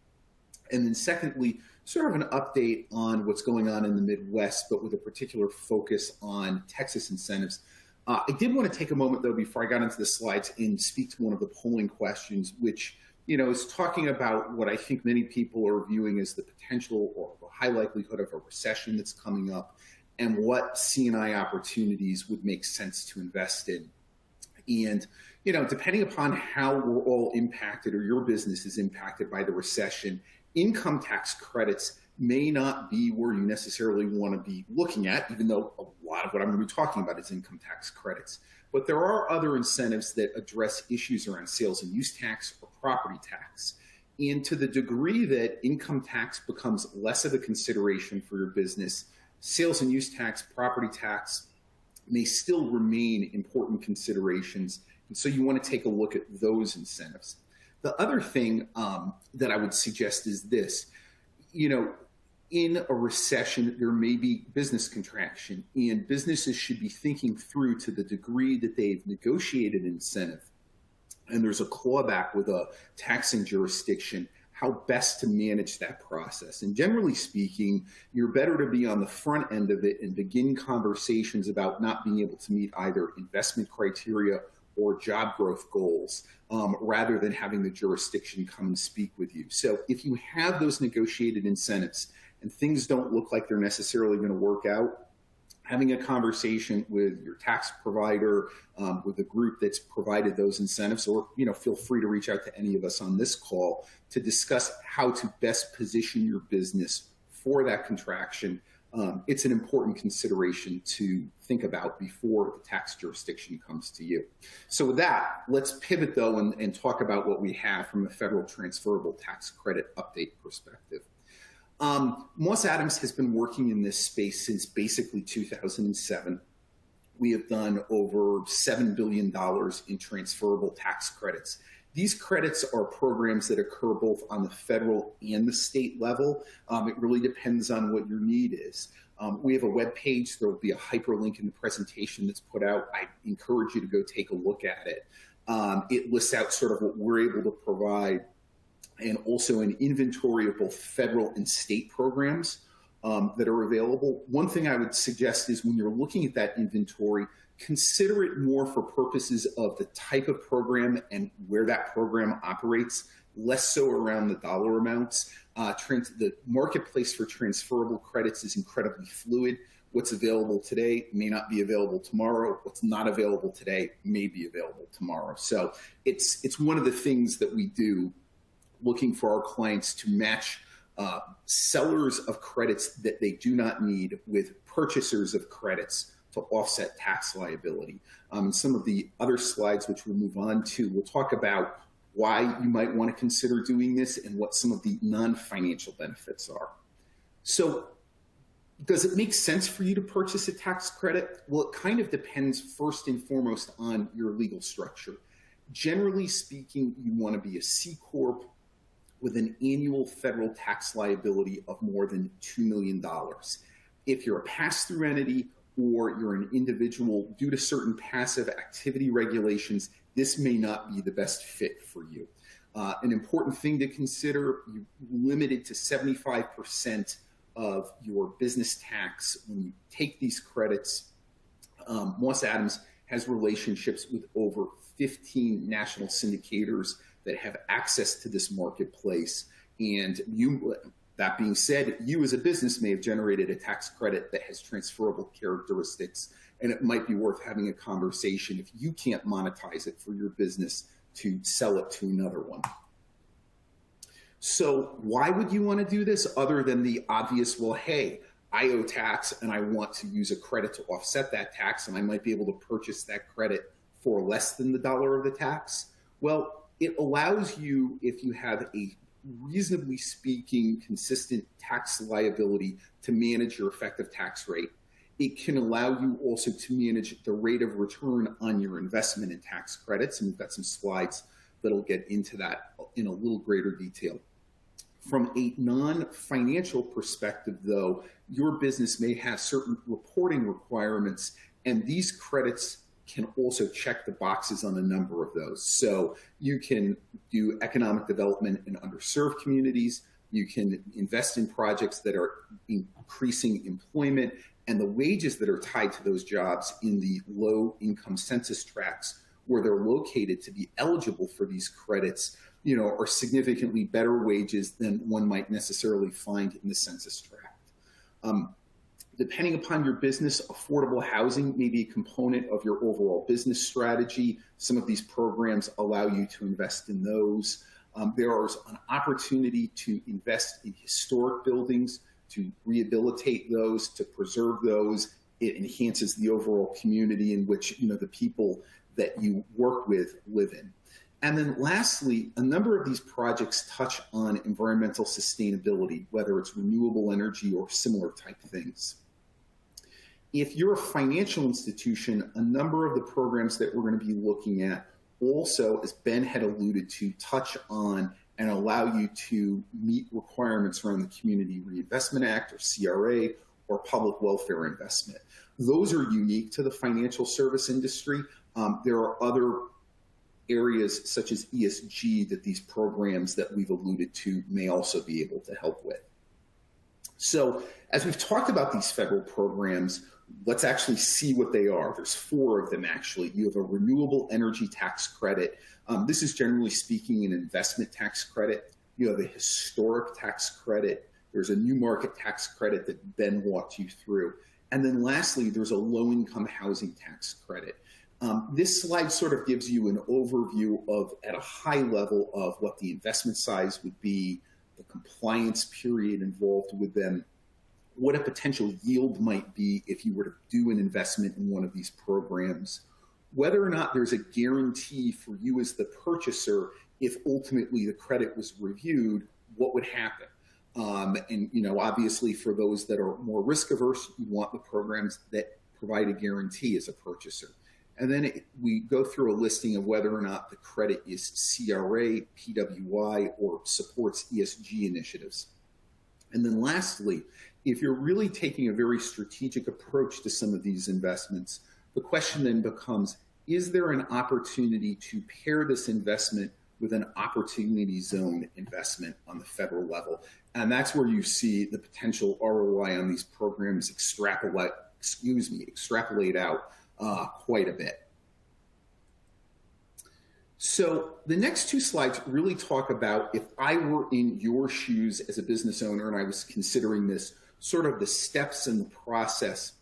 and then secondly, sort of an update on what's going on in the Midwest, but with a particular focus on Texas incentives. I did want to take a moment, though, before I got into the slides and speak to one of the polling questions, which, is talking about what I think many people are viewing as the potential or the high likelihood of a recession that's coming up and what C&I opportunities would make sense to invest in. And, depending upon how we're all impacted or your business is impacted by the recession, income tax credits may not be where you necessarily want to be looking at, even though a lot of what I'm going to be talking about is income tax credits. But there are other incentives that address issues around sales and use tax or property tax. And to the degree that income tax becomes less of a consideration for your business, sales and use tax, property tax may still remain important considerations. And so you want to take a look at those incentives. The other thing that I would suggest is this, in a recession, there may be business contraction, and businesses should be thinking through, to the degree that they've negotiated an incentive and there's a clawback with a taxing jurisdiction, how best to manage that process. And generally speaking, you're better to be on the front end of it and begin conversations about not being able to meet either investment criteria or job growth goals, rather than having the jurisdiction come and speak with you. So if you have those negotiated incentives and things don't look like they're necessarily going to work out, having a conversation with your tax provider, with the group that's provided those incentives, or feel free to reach out to any of us on this call to discuss how to best position your business for that contraction. It's an important consideration to think about before the tax jurisdiction comes to you. So with that, let's pivot though and talk about what we have from a federal transferable tax credit update perspective. Moss Adams has been working in this space since basically 2007. We have done over $7 billion in transferable tax credits. These credits are programs that occur both on the federal and the state level. It really depends on what your need is. We have a web page. There will be a hyperlink in the presentation that's put out. I encourage you to go take a look at it. It lists out sort of what we're able to provide, and also an inventory of both federal and state programs that are available. One thing I would suggest is when you're looking at that inventory, consider it more for purposes of the type of program and where that program operates, less so around the dollar amounts. The marketplace for transferable credits is incredibly fluid. What's available today may not be available tomorrow. What's not available today may be available tomorrow. So it's one of the things that we do, looking for our clients to match sellers of credits that they do not need with purchasers of credits to offset tax liability. Some of the other slides, which we'll move on to, we'll talk about why you might want to consider doing this and what some of the non-financial benefits are. So does it make sense for you to purchase a tax credit? Well, it kind of depends first and foremost on your legal structure. Generally speaking, you want to be a C Corp with an annual federal tax liability of more than $2 million. If you're a pass-through entity or you're an individual, due to certain passive activity regulations, this may not be the best fit for you. An important thing to consider, you limited to 75% of your business tax when you take these credits. Moss Adams has relationships with over 15 national syndicators that have access to this marketplace. And that being said, you as a business may have generated a tax credit that has transferable characteristics, and it might be worth having a conversation if you can't monetize it for your business to sell it to another one. So why would you want to do this other than the obvious, well, hey, I owe tax and I want to use a credit to offset that tax, and I might be able to purchase that credit for less than the dollar of the tax? Well, it allows you, if you have a reasonably speaking consistent tax liability, to manage your effective tax rate. It can allow you also to manage the rate of return on your investment in tax credits, and we've got some slides that'll get into that in a little greater detail. From a non-financial perspective, though, your business may have certain reporting requirements, and these credits can also check the boxes on a number of those. So you can do economic development in underserved communities, you can invest in projects that are increasing employment, and the wages that are tied to those jobs in the low income census tracts where they're located to be eligible for these credits, are significantly better wages than one might necessarily find in the census tract. Depending upon your business, affordable housing may be a component of your overall business strategy. Some of these programs allow you to invest in those. There is an opportunity to invest in historic buildings, to rehabilitate those, to preserve those. It enhances the overall community in which the people that you work with live in. And then lastly, a number of these projects touch on environmental sustainability, whether it's renewable energy or similar type things. If you're a financial institution, a number of the programs that we're going to be looking at also, as Ben had alluded to, touch on and allow you to meet requirements around the Community Reinvestment Act, or CRA, or public welfare investment. Those are unique to the financial service industry. There are other areas such as ESG that these programs that we've alluded to may also be able to help with. So as we've talked about these federal programs, let's actually see what they are. There's 4 of them, actually. You have a renewable energy tax credit. This is generally speaking an investment tax credit. You have a historic tax credit. There's a new market tax credit that Ben walked you through. And then lastly, there's a low-income housing tax credit. This slide sort of gives you an overview of, at a high level, of what the investment size would be, the compliance period involved with them, what a potential yield might be if you were to do an investment in one of these programs, whether or not there's a guarantee for you as the purchaser if ultimately the credit was reviewed, what would happen. And, obviously for those that are more risk averse, you want the programs that provide a guarantee as a purchaser. And then we go through a listing of whether or not the credit is CRA, PWI, or supports ESG initiatives. And then lastly, if you're really taking a very strategic approach to some of these investments, the question then becomes, is there an opportunity to pair this investment with an opportunity zone investment on the federal level? And that's where you see the potential ROI on these programs extrapolate out quite a bit. So the next two slides really talk about, if I were in your shoes as a business owner and I was considering this, sort of the steps in the process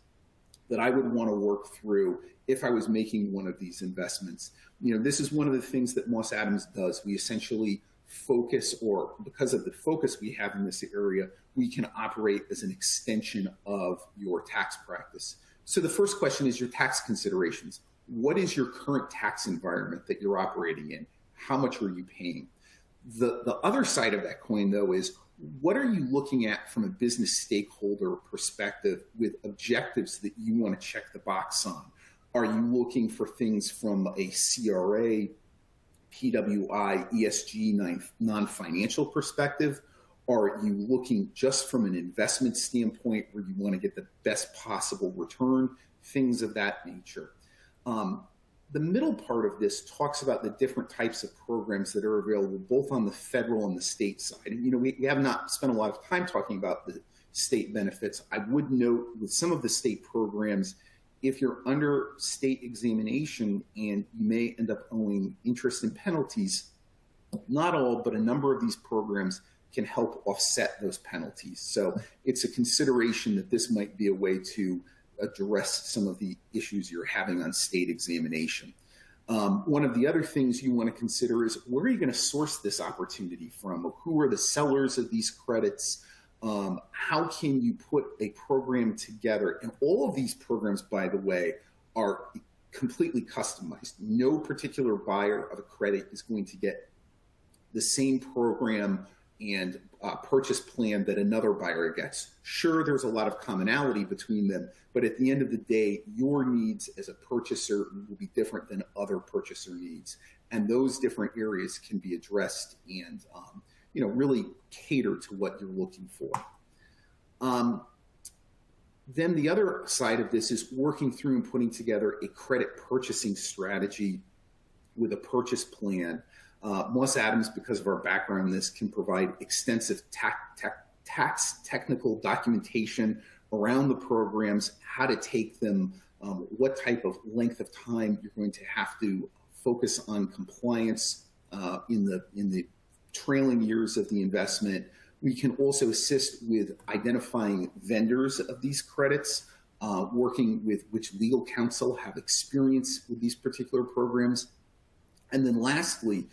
that I would want to work through if I was making one of these investments. This is one of the things that Moss Adams does. We essentially focus, or because of the focus we have in this area, we can operate as an extension of your tax practice. So the first question is your tax considerations. What is your current tax environment that you're operating in? How much are you paying? The other side of that coin, though, is what are you looking at from a business stakeholder perspective with objectives that you want to check the box on? Are you looking for things from a CRA, PWI, ESG, non-financial perspective? Are you looking just from an investment standpoint where you want to get the best possible return? Things of that nature. The middle part of this talks about the different types of programs that are available both on the federal and the state side. And, we have not spent a lot of time talking about the state benefits. I would note with some of the state programs, if you're under state examination and you may end up owing interest and penalties, not all, but a number of these programs can help offset those penalties. So it's a consideration that this might be a way to address some of the issues you're having on state examination. One of the other things you want to consider is, where are you going to source this opportunity from? Who are the sellers of these credits? How can you put a program together? And all of these programs, by the way, are completely customized. No particular buyer of a credit is going to get the same program and purchase plan that another buyer gets. Sure, there's a lot of commonality between them, but at the end of the day, your needs as a purchaser will be different than other purchaser needs. And those different areas can be addressed and really cater to what you're looking for. Then the other side of this is working through and putting together a credit purchasing strategy with a purchase plan. Moss Adams, because of our background in this, can provide extensive tax technical documentation around the programs, how to take them, what type of length of time you're going to have to focus on compliance in the trailing years of the investment. We can also assist with identifying vendors of these credits, working with which legal counsel have experience with these particular programs. And then lastly,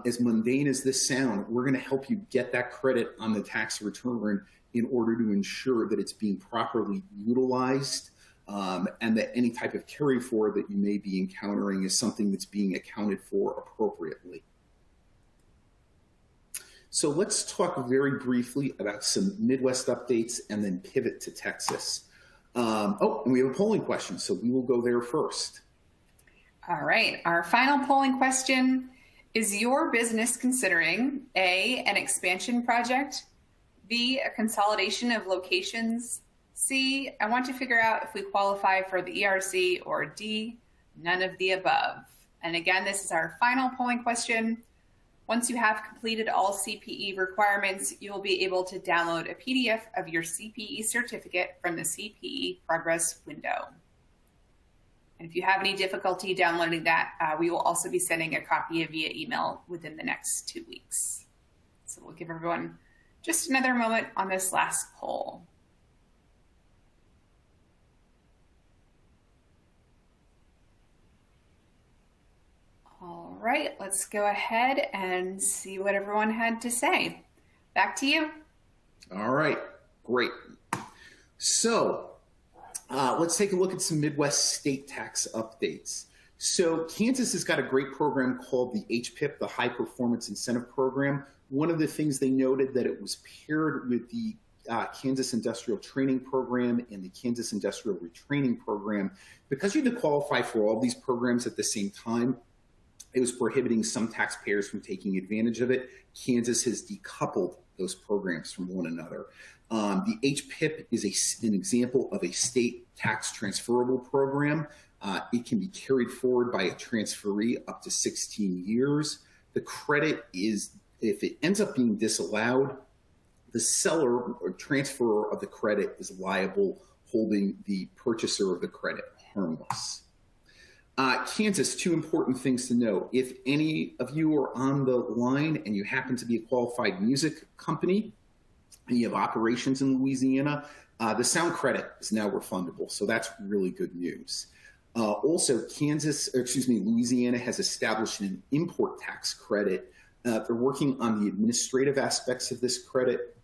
as mundane as this sounds, we're going to help you get that credit on the tax return in order to ensure that it's being properly utilized and that any type of carry forward that you may be encountering is something that's being accounted for appropriately. So let's talk very briefly about some Midwest updates and then pivot to Texas. And we have a polling question, so we will go there first. All right, our final polling question: is your business considering A, an expansion project, B, a consolidation of locations, C, I want to figure out if we qualify for the ERC, or D, none of the above? And again, this is our final polling question. Once you have completed all CPE requirements, you will be able to download a PDF of your CPE certificate from the CPE progress window. And if you have any difficulty downloading that, we will also be sending a copy via email within the next 2 weeks. So we'll give everyone just another moment on this last poll. All right, let's go ahead and see what everyone had to say. Back to you. All right, great. So let's take a look at some Midwest state tax updates. So Kansas has got a great program called the HPIP, the High Performance Incentive Program. One of the things they noted that it was paired with the Kansas Industrial Training Program and the Kansas Industrial Retraining Program. Because you had to qualify for all these programs at the same time, it was prohibiting some taxpayers from taking advantage of it. Kansas has decoupled those programs from one another. The HPIP is an example of a state tax transferable program. It can be carried forward by a transferee up to 16 years. The credit is, if it ends up being disallowed, the seller or transferor of the credit is liable, holding the purchaser of the credit harmless. Kansas, two important things to know. If any of you are on the line and you happen to be a qualified music company and you have operations in Louisiana, the sound credit is now refundable. So that's really good news. Also, Louisiana has established an import tax credit. They're working on the administrative aspects of this credit.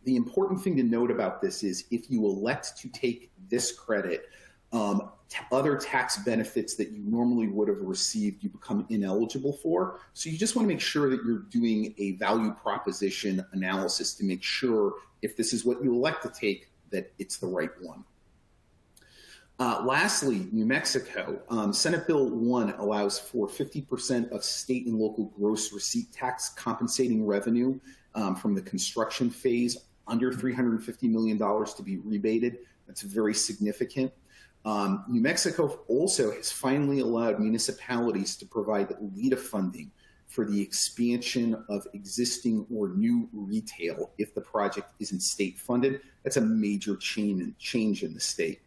The important thing to note about this is if you elect to take this credit, other tax benefits that you normally would have received, you become ineligible for. So you just want to make sure that you're doing a value proposition analysis to make sure if this is what you elect to take, that it's the right one. Lastly, New Mexico, Senate Bill 1 allows for 50% of state and local gross receipt tax compensating revenue from the construction phase under $350 million to be rebated. That's very significant. New Mexico also has finally allowed municipalities to provide LEDA funding for the expansion of existing or new retail if the project isn't state funded. That's a major change in the state.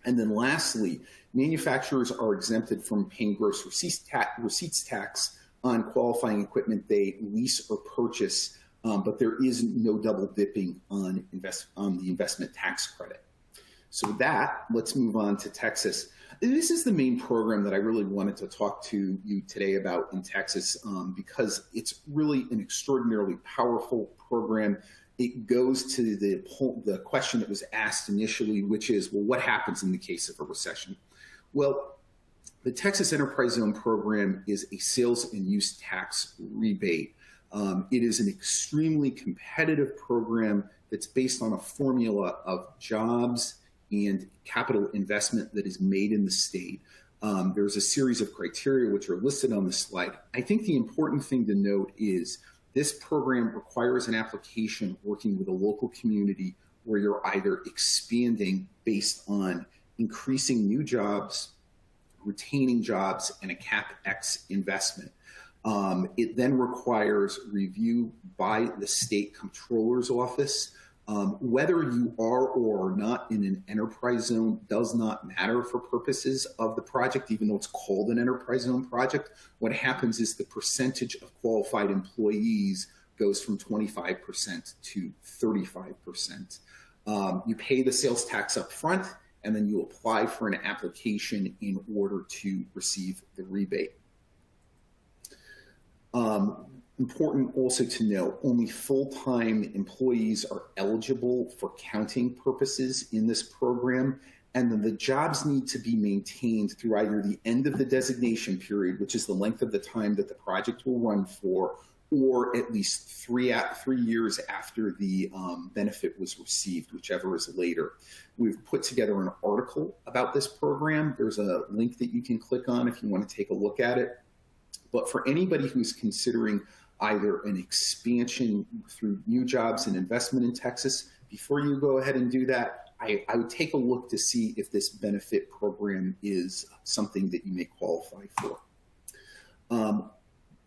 And then lastly, manufacturers are exempted from paying gross receipts tax on qualifying equipment they lease or purchase, but there is no double dipping on the investment tax credit. So with that, let's move on to Texas. This is the main program that I really wanted to talk to you today about in Texas because it's really an extraordinarily powerful program. It goes to the question that was asked initially, which is, well, what happens in the case of a recession? Well, the Texas Enterprise Zone program is a sales and use tax rebate. It is an extremely competitive program that's based on a formula of jobs and capital investment that is made in the state. There's a series of criteria which are listed on the slide. I think the important thing to note is this program requires an application working with a local community where you're either expanding based on increasing new jobs, retaining jobs, and a CapEx investment. It then requires review by the state comptroller's office. Whether you are or are not in an enterprise zone does not matter for purposes of the project, even though it's called an enterprise zone project. What happens is the percentage of qualified employees goes from 25% to 35%. You pay the sales tax up front, and then you apply for an application in order to receive the rebate. Important also to note, only full-time employees are eligible for counting purposes in this program, and then the jobs need to be maintained through either the end of the designation period, which is the length of the time that the project will run for, or at least 3 years after the benefit was received, whichever is later. We've put together an article about this program. There's a link that you can click on if you want to take a look at it. But for anybody who's considering either an expansion through new jobs and investment in Texas, before you go ahead and do that, I would take a look to see if this benefit program is something that you may qualify for.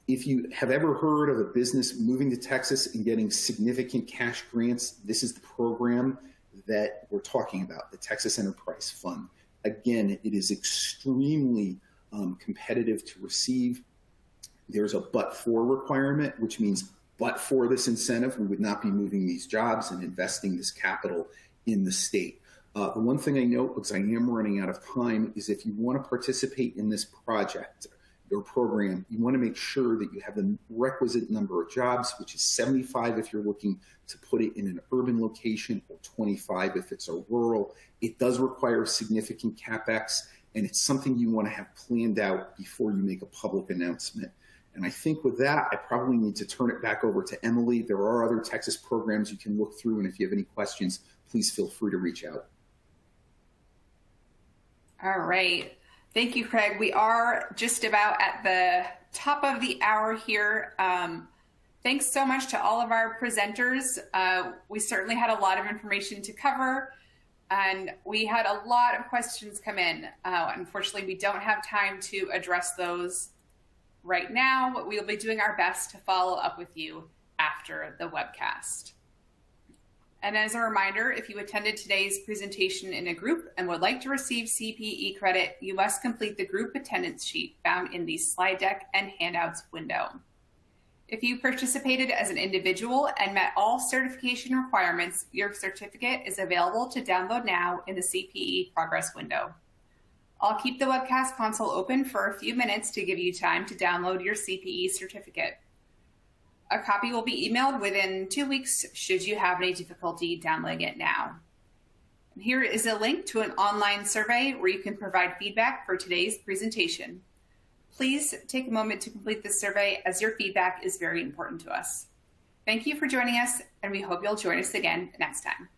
If you have ever heard of a business moving to Texas and getting significant cash grants, this is the program that we're talking about, the Texas Enterprise Fund. Again, it is extremely competitive to receive. There's a but-for requirement, which means but for this incentive, we would not be moving these jobs and investing this capital in the state. The one thing I note, because I am running out of time, is if you want to participate in this project or program, you want to make sure that you have the requisite number of jobs, which is 75 if you're looking to put it in an urban location, or 25 if it's a rural. It does require significant CapEx, and it's something you want to have planned out before you make a public announcement. And I think with that, I probably need to turn it back over to Emily. There are other Texas programs you can look through, and if you have any questions, please feel free to reach out. All right. Thank you, Craig. We are just about at the top of the hour here. Thanks so much to all of our presenters. We certainly had a lot of information to cover, and we had a lot of questions come in. Unfortunately, we don't have time to address those right now, but we'll be doing our best to follow up with you after the webcast. And as a reminder, if you attended today's presentation in a group and would like to receive CPE credit, you must complete the group attendance sheet found in the slide deck and handouts window. If you participated as an individual and met all certification requirements, your certificate is available to download now in the CPE progress window. I'll keep the webcast console open for a few minutes to give you time to download your CPE certificate. A copy will be emailed within 2 weeks should you have any difficulty downloading it now. And here is a link to an online survey where you can provide feedback for today's presentation. Please take a moment to complete this survey as your feedback is very important to us. Thank you for joining us, and we hope you'll join us again next time.